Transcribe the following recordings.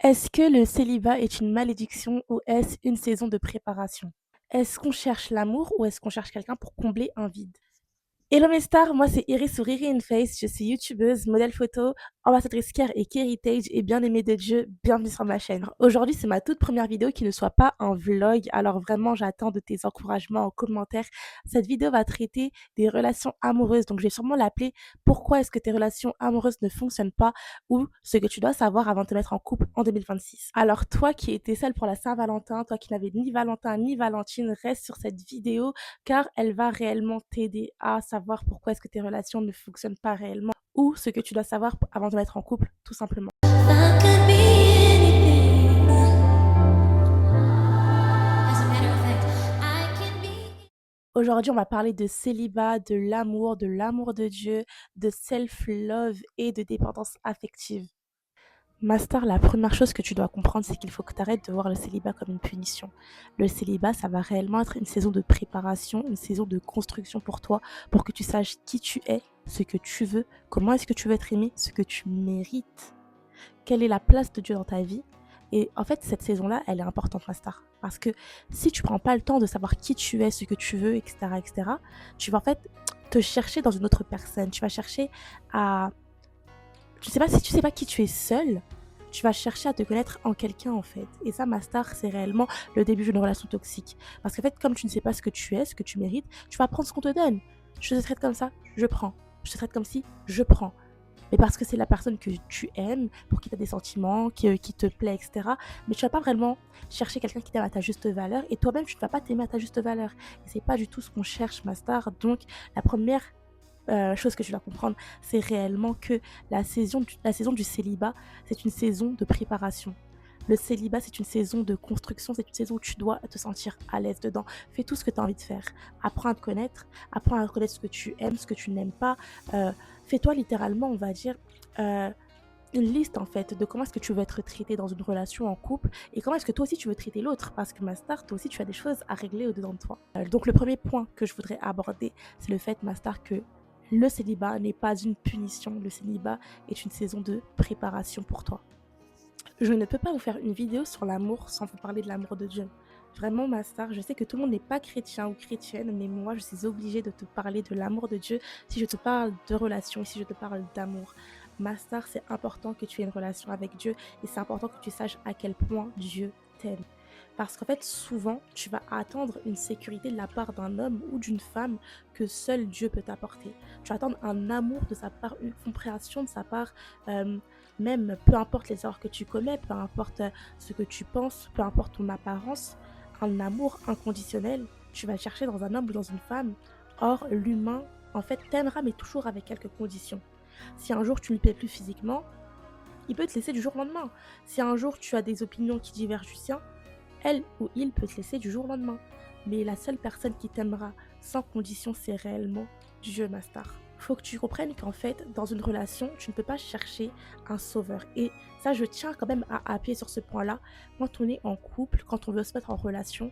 Est-ce que le célibat est une malédiction ou est-ce une saison de préparation? Est-ce qu'on cherche l'amour ou est-ce qu'on cherche quelqu'un pour combler un vide? Hello mes stars, moi c'est Iris ou Riri in Face, je suis youtubeuse, modèle photo, ambassadrice care et héritage et bien aimée de Dieu, bienvenue sur ma chaîne. Aujourd'hui c'est ma toute première vidéo qui ne soit pas un vlog, alors vraiment j'attends de tes encouragements en commentaire. Cette vidéo va traiter des relations amoureuses, donc je vais sûrement l'appeler «Pourquoi est-ce que tes relations amoureuses ne fonctionnent pas?» ou «Ce que tu dois savoir avant de te mettre en couple en 2026». Alors toi qui étais seule pour la Saint-Valentin, toi qui n'avais ni Valentin ni Valentine, reste sur cette vidéo car elle va réellement t'aider à savoir pourquoi est-ce que tes relations ne fonctionnent pas réellement ou ce que tu dois savoir avant de mettre en couple, tout simplement. Love could be anything. As a matter of fact, I can be. Aujourd'hui, on va parler de célibat, de l'amour de Dieu, de self-love et de dépendance affective. Master, la première chose que tu dois comprendre, c'est qu'il faut que tu arrêtes de voir le célibat comme une punition. Le célibat, ça va réellement être une saison de préparation, une saison de construction pour toi, pour que tu saches qui tu es, ce que tu veux, comment est-ce que tu veux être aimé, ce que tu mérites, quelle est la place de Dieu dans ta vie. Et en fait, cette saison-là, elle est importante, Master. Parce que si tu prends pas le temps de savoir qui tu es, ce que tu veux, etc., tu vas en fait te chercher dans une autre personne. Tu vas chercher à je sais pas si tu sais pas qui tu es seul, tu vas chercher à te connaître en quelqu'un en fait. Et ça, ma star, c'est réellement le début d'une relation toxique. Parce qu'en fait, comme tu ne sais pas ce que tu es, ce que tu mérites, tu vas prendre ce qu'on te donne. Je te traite comme ça, je prends. Je te traite comme si, je prends. Mais parce que c'est la personne que tu aimes, pour qui tu as des sentiments, qui te plaît, etc. Mais tu vas pas vraiment chercher quelqu'un qui t'aime à ta juste valeur. Et toi-même, tu ne vas pas t'aimer à ta juste valeur. Et c'est pas du tout ce qu'on cherche, ma star. Donc, la première chose que tu dois comprendre, c'est réellement que la saison du célibat, c'est une saison de préparation. Le célibat, c'est une saison de construction, c'est une saison où tu dois te sentir à l'aise dedans. Fais tout ce que tu as envie de faire. Apprends à te connaître, apprends à connaître ce que tu aimes, ce que tu n'aimes pas. Euh, Fais-toi littéralement, on va dire, euh, une liste en fait de comment est-ce que tu veux être traité dans une relation en couple et comment est-ce que toi aussi tu veux traiter l'autre parce que ma star, toi aussi tu as des choses à régler au-dedans de toi. Donc le premier point que je voudrais aborder, c'est le fait, ma star, que le célibat n'est pas une punition, le célibat est une saison de préparation pour toi. Je ne peux pas vous faire une vidéo sur l'amour sans vous parler de l'amour de Dieu. Vraiment, ma star, je sais que tout le monde n'est pas chrétien ou chrétienne, mais moi, je suis obligée de te parler de l'amour de Dieu si je te parle de relation, si je te parle d'amour. Ma star, c'est important que tu aies une relation avec Dieu et c'est important que tu saches à quel point Dieu t'aime. Parce qu'en fait, souvent, tu vas attendre une sécurité de la part d'un homme ou d'une femme que seul Dieu peut t'apporter. Tu vas attendre un amour de sa part, une compréhension de sa part, euh, même peu importe les erreurs que tu commets, peu importe ce que tu penses, peu importe ton apparence, un amour inconditionnel, tu vas le chercher dans un homme ou dans une femme. Or, l'humain, en fait, t'aimera, mais toujours avec quelques conditions. Si un jour tu ne lui plais plus physiquement, il peut te laisser du jour au lendemain. Si un jour tu as des opinions qui divergent du sien, elle ou il peut te laisser du jour au lendemain. Mais la seule personne qui t'aimera sans condition, c'est réellement Dieu, ma star. Faut que tu comprennes qu'en fait, dans une relation, tu ne peux pas chercher un sauveur. Et ça, je tiens quand même à appuyer sur ce point-là. Quand on est en couple, quand on veut se mettre en relation,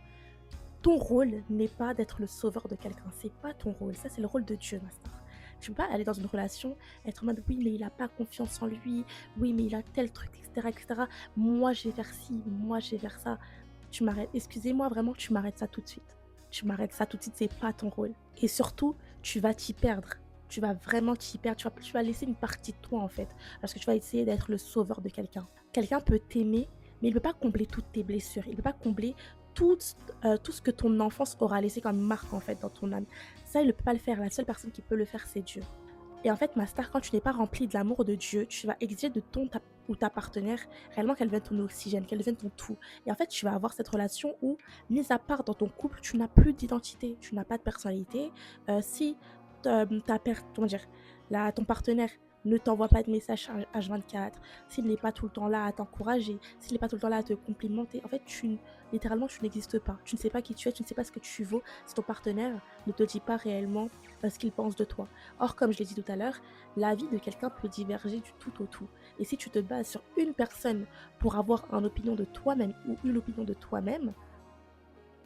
ton rôle n'est pas d'être le sauveur de quelqu'un. C'est pas ton rôle. Ça, c'est le rôle de Dieu, ma star. Tu peux pas aller dans une relation, être en mode oui, mais il a pas confiance en lui, oui, mais il a tel truc, etc., etc. Moi, je vais faire ci, moi, je vais faire ça. Tu m'arrêtes, excusez-moi, vraiment, tu m'arrêtes ça tout de suite. Tu m'arrêtes ça tout de suite, c'est pas ton rôle. Et surtout, tu vas t'y perdre. Tu vas vraiment t'y perdre. Tu vas laisser une partie de toi, en fait. Parce que tu vas essayer d'être le sauveur de quelqu'un. Quelqu'un peut t'aimer, mais il ne peut pas combler toutes tes blessures. Il ne peut pas combler tout, tout ce que ton enfance aura laissé comme marque, en fait, dans ton âme. Ça, il ne peut pas le faire. La seule personne qui peut le faire, c'est Dieu. Et en fait, ma star, quand tu n'es pas rempli de l'amour de Dieu, tu vas exiger de ou ta partenaire réellement qu'elle devienne ton oxygène, qu'elle devienne ton tout. Et en fait, tu vas avoir cette relation où, mis à part dans ton couple, tu n'as plus d'identité, tu n'as pas de personnalité. Si comment dire, ton partenaire ne t'envoie pas de messages H24, s'il n'est pas tout le temps là à t'encourager, s'il n'est pas tout le temps là à te complimenter, en fait, littéralement, tu n'existes pas. Tu ne sais pas qui tu es, tu ne sais pas ce que tu vaux si ton partenaire ne te dit pas réellement ce qu'il pense de toi. Or, comme je l'ai dit tout à l'heure, la vie de quelqu'un peut diverger du tout au tout. Et si tu te bases sur une personne pour avoir une opinion de toi-même ou une opinion de toi-même,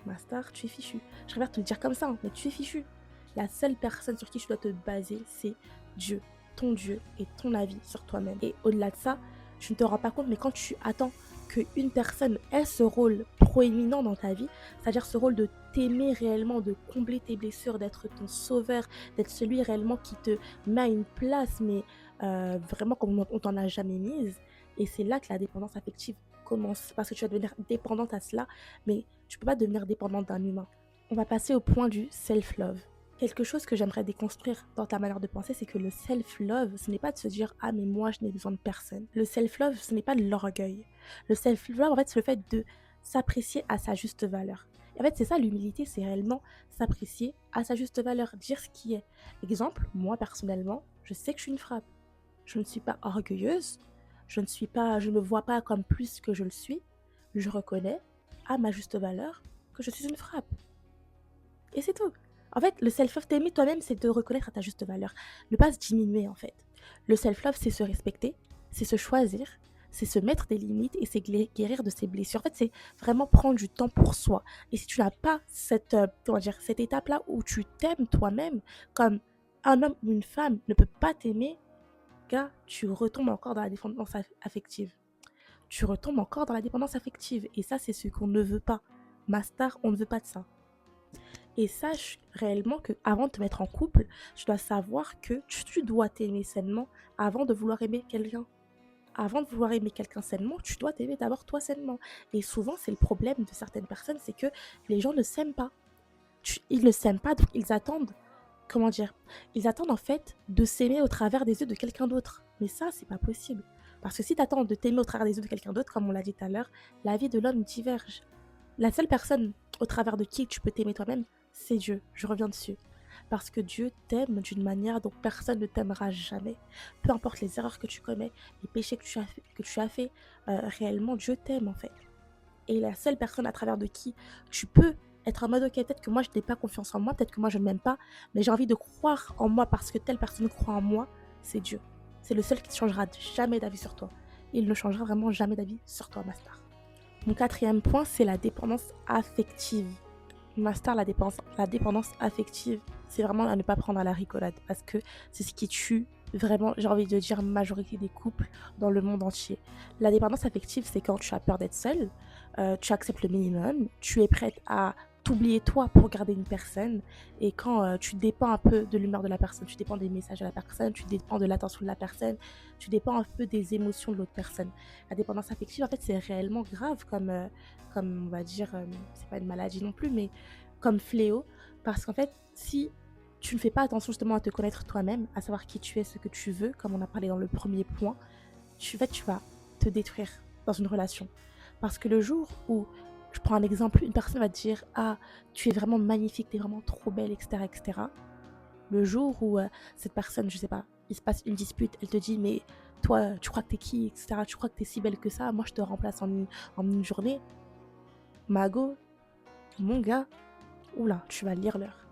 ma star, tu es fichu. Je préfère te le dire comme ça, hein, mais tu es fichu. La seule personne sur qui tu dois te baser, c'est Dieu, ton Dieu et ton avis sur toi-même. Et au-delà de ça, tu ne te rends pas compte, mais quand tu attends qu'une personne ait ce rôle proéminent dans ta vie, c'est-à-dire ce rôle de t'aimer réellement, de combler tes blessures, d'être ton sauveur, d'être celui réellement qui te met à une place, mais vraiment comme on t'en a jamais mise. Et c'est là que la dépendance affective commence, parce que tu vas devenir dépendante à cela, mais tu peux pas devenir dépendante d'un humain. On va passer au point du self-love. Quelque chose que j'aimerais déconstruire dans ta manière de penser, c'est que le self-love, ce n'est pas de se dire ah mais moi je n'ai besoin de personne. Le self-love, ce n'est pas de l'orgueil. Le self-love, en fait, c'est le fait de s'apprécier à sa juste valeur. Et en fait, c'est ça l'humilité, c'est réellement s'apprécier à sa juste valeur, dire ce qui est. Exemple, moi personnellement, je sais que je suis une frappe. Je ne suis pas orgueilleuse, je ne me vois pas comme plus que je le suis. Je reconnais à ma juste valeur que je suis une frappe. Et c'est tout. En fait, le self-love, t'aimer toi-même, c'est te reconnaître à ta juste valeur. Ne pas se diminuer, en fait. Le self-love, c'est se respecter, c'est se choisir, c'est se mettre des limites et c'est guérir de ses blessures. En fait, c'est vraiment prendre du temps pour soi. Et si tu n'as pas cette étape-là où tu t'aimes toi-même, comme un homme ou une femme ne peut pas t'aimer, gars, tu retombes encore dans la dépendance affective. Tu retombes encore dans la dépendance affective. Et ça, c'est ce qu'on ne veut pas. Ma star, on ne veut pas de ça. Et sache réellement que avant de te mettre en couple, tu dois savoir que tu dois t'aimer sainement avant de vouloir aimer quelqu'un. Avant de vouloir aimer quelqu'un sainement, tu dois t'aimer d'abord toi sainement. Et souvent, c'est le problème de certaines personnes, c'est que les gens ne s'aiment pas. Ils ne s'aiment pas, donc ils attendent, comment dire, ils attendent en fait de s'aimer au travers des yeux de quelqu'un d'autre. Mais ça, c'est pas possible. Parce que si tu attends de t'aimer au travers des yeux de quelqu'un d'autre, comme on l'a dit tout à l'heure, la vie de l'homme diverge. La seule personne au travers de qui tu peux t'aimer toi-même, c'est Dieu. Je reviens dessus. Parce que Dieu t'aime d'une manière dont personne ne t'aimera jamais. Peu importe les erreurs que tu commets, les péchés que tu as fait, réellement, Dieu t'aime en fait. Et la seule personne à travers de qui tu peux être en mode ok, peut-être que moi je n'ai pas confiance en moi, peut-être que moi je ne m'aime pas, mais j'ai envie de croire en moi parce que telle personne croit en moi, c'est Dieu. C'est le seul qui ne changera jamais d'avis sur toi. Il ne changera vraiment jamais d'avis sur toi, ma star. Mon quatrième point, c'est la dépendance affective. Ma star, la dépendance affective, c'est vraiment à ne pas prendre à la rigolade parce que c'est ce qui tue vraiment, j'ai envie de dire, majorité des couples dans le monde entier. La dépendance affective, c'est quand tu as peur d'être seule, tu acceptes le minimum, tu es prête à t'oublier toi pour garder une personne et quand tu dépends un peu de l'humeur de la personne, tu dépends des messages de la personne, tu dépends de l'attention de la personne, tu dépends un peu des émotions de l'autre personne. La dépendance affective, en fait, c'est réellement grave comme on va dire, c'est pas une maladie non plus, mais comme fléau, parce qu'en fait, si tu ne fais pas attention justement à te connaître toi-même, à savoir qui tu es, ce que tu veux, comme on a parlé dans le premier point, tu vas te détruire dans une relation. Parce que le jour où, je prends un exemple, une personne va te dire ah, tu es vraiment magnifique, tu es vraiment trop belle, etc., etc. Le jour où cette personne, je sais pas, il se passe une dispute, elle te dit mais toi, tu crois que t'es qui, etc., tu crois que t'es si belle que ça, moi je te remplace en une journée. Mago, mon gars, oula, tu vas lire l'heure.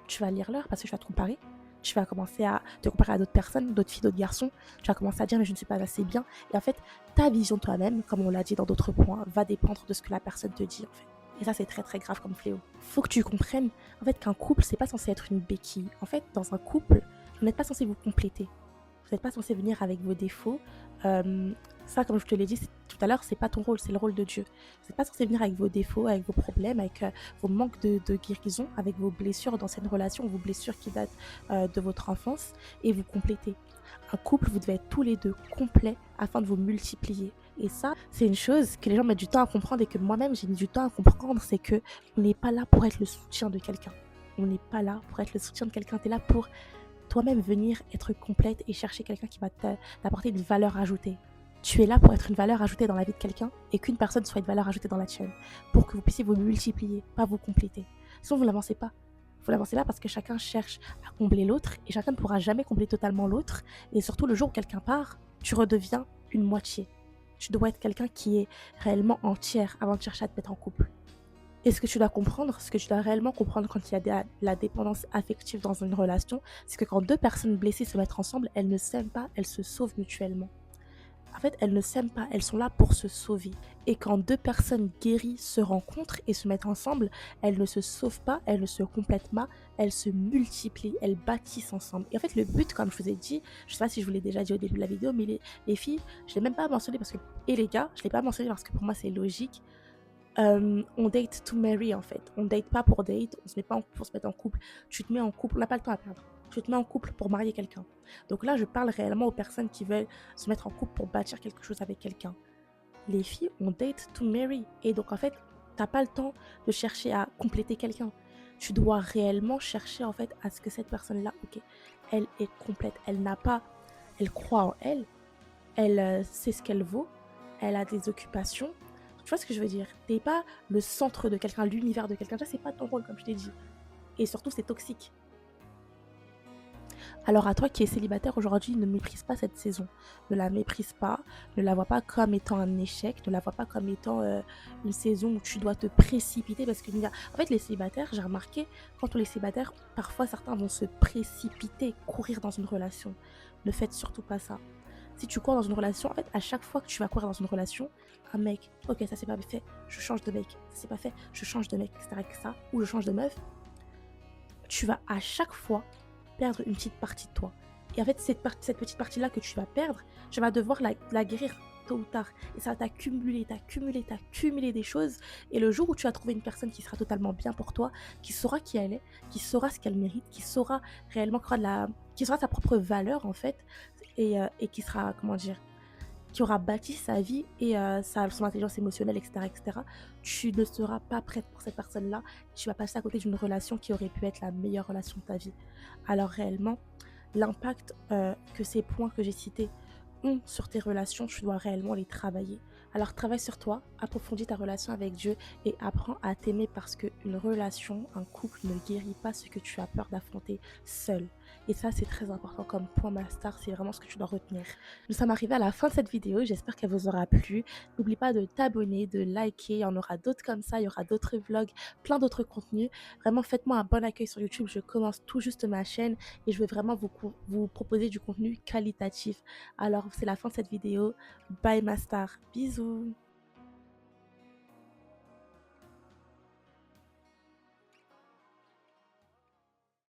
Tu vas lire l'heure parce que tu vas te comparer. Tu vas commencer à te comparer à d'autres personnes, d'autres filles, d'autres garçons. Tu vas commencer à dire mais je ne suis pas assez bien. Et en fait, ta vision de toi-même, comme on l'a dit dans d'autres points, va dépendre de ce que la personne te dit en fait. Et ça, c'est très très grave comme fléau. Faut que tu comprennes en fait qu'un couple, c'est pas censé être une béquille. En fait, dans un couple, vous n'êtes pas censé vous compléter. Vous n'êtes pas censé venir avec vos défauts. Ça, comme je te l'ai dit tout à l'heure, c'est pas ton rôle, c'est le rôle de Dieu. Vous n'êtes pas censé venir avec vos défauts, avec vos problèmes, avec vos manques de guérison, avec vos blessures d'anciennes relations, vos blessures qui datent de votre enfance, et vous compléter. Un couple, vous devez être tous les deux complets afin de vous multiplier. Et ça, c'est une chose que les gens mettent du temps à comprendre et que moi-même, j'ai mis du temps à comprendre, c'est que on n'est pas là pour être le soutien de quelqu'un. On n'est pas là pour être le soutien de quelqu'un, tu es là pour toi-même venir être complète et chercher quelqu'un qui va t'apporter une valeur ajoutée. Tu es là pour être une valeur ajoutée dans la vie de quelqu'un et qu'une personne soit une valeur ajoutée dans la tienne pour que vous puissiez vous multiplier, pas vous compléter. Sinon, vous n'avancez pas. Vous n'avancez pas parce que chacun cherche à combler l'autre et chacun ne pourra jamais combler totalement l'autre. Et surtout, le jour où quelqu'un part, tu redeviens une moitié. Tu dois être quelqu'un qui est réellement entière avant de chercher à te mettre en couple. Et ce que tu dois comprendre, ce que tu dois réellement comprendre quand il y a la dépendance affective dans une relation, c'est que quand deux personnes blessées se mettent ensemble, elles ne s'aiment pas, elles se sauvent mutuellement. En fait, elles ne s'aiment pas, elles sont là pour se sauver. Et quand deux personnes guéries se rencontrent et se mettent ensemble, elles ne se sauvent pas, elles ne se complètent pas, elles se multiplient, elles bâtissent ensemble. Et en fait, le but, comme je vous ai dit, je ne sais pas si je vous l'ai déjà dit au début de la vidéo, mais les filles, je ne l'ai même pas mentionné parce que Et les gars, je ne l'ai pas mentionné parce que pour moi c'est logique, on date to marry en fait. On date pas pour date, on se met pas en couple pour se mettre en couple. Tu te mets en couple, on n'a pas le temps à perdre. Tu te mets en couple pour marier quelqu'un. Donc là, je parle réellement aux personnes qui veulent se mettre en couple pour bâtir quelque chose avec quelqu'un. Les filles, on date to marry. Et donc en fait, t'as pas le temps de chercher à compléter quelqu'un. Tu dois réellement chercher en fait à ce que cette personne-là, ok, elle est complète. Elle n'a pas, elle croit en elle, elle sait ce qu'elle vaut, elle a des occupations. Tu vois ce que je veux dire? T'es pas le centre de quelqu'un, l'univers de quelqu'un. Ça, c'est pas ton rôle, comme je t'ai dit. Et surtout, c'est toxique. Alors à toi qui es célibataire aujourd'hui, ne méprise pas cette saison. Ne la méprise pas, ne la vois pas comme étant un échec, ne la vois pas comme étant une saison où tu dois te précipiter parce que en fait les célibataires, j'ai remarqué quand on est célibataire, parfois certains vont se précipiter, courir dans une relation. Ne faites surtout pas ça. Si tu cours dans une relation, en fait, à chaque fois que tu vas courir dans une relation, un mec, ok, ça c'est pas fait, je change de mec, ça c'est pas fait, je change de mec, etc., ou je change de meuf, tu vas à chaque fois perdre une petite partie de toi. Et en fait, cette petite partie-là que tu vas perdre, tu vas devoir la guérir tôt ou tard. Et ça va t'accumuler des choses. Et le jour où tu vas trouver une personne qui sera totalement bien pour toi, qui saura qui elle est, qui saura ce qu'elle mérite, qui saura réellement, qui saura sa propre valeur en fait, et qui sera, comment dire, qui aura bâti sa vie et son intelligence émotionnelle, etc., tu ne seras pas prête pour cette personne-là. Tu vas passer à côté d'une relation qui aurait pu être la meilleure relation de ta vie. Alors réellement, l'impact que ces points que j'ai cités ont sur tes relations, tu dois réellement les travailler. Alors travaille sur toi, approfondis ta relation avec Dieu et apprends à t'aimer parce qu'une relation, un couple ne guérit pas ce que tu as peur d'affronter seul. Et ça, c'est très important comme point master, c'est vraiment ce que tu dois retenir. Nous sommes arrivés à la fin de cette vidéo, j'espère qu'elle vous aura plu. N'oublie pas de t'abonner, de liker, il y en aura d'autres comme ça, il y aura d'autres vlogs, plein d'autres contenus. Vraiment, faites-moi un bon accueil sur YouTube, je commence tout juste ma chaîne et je vais vraiment vous proposer du contenu qualitatif. Alors, c'est la fin de cette vidéo. Bye ma star, bisous.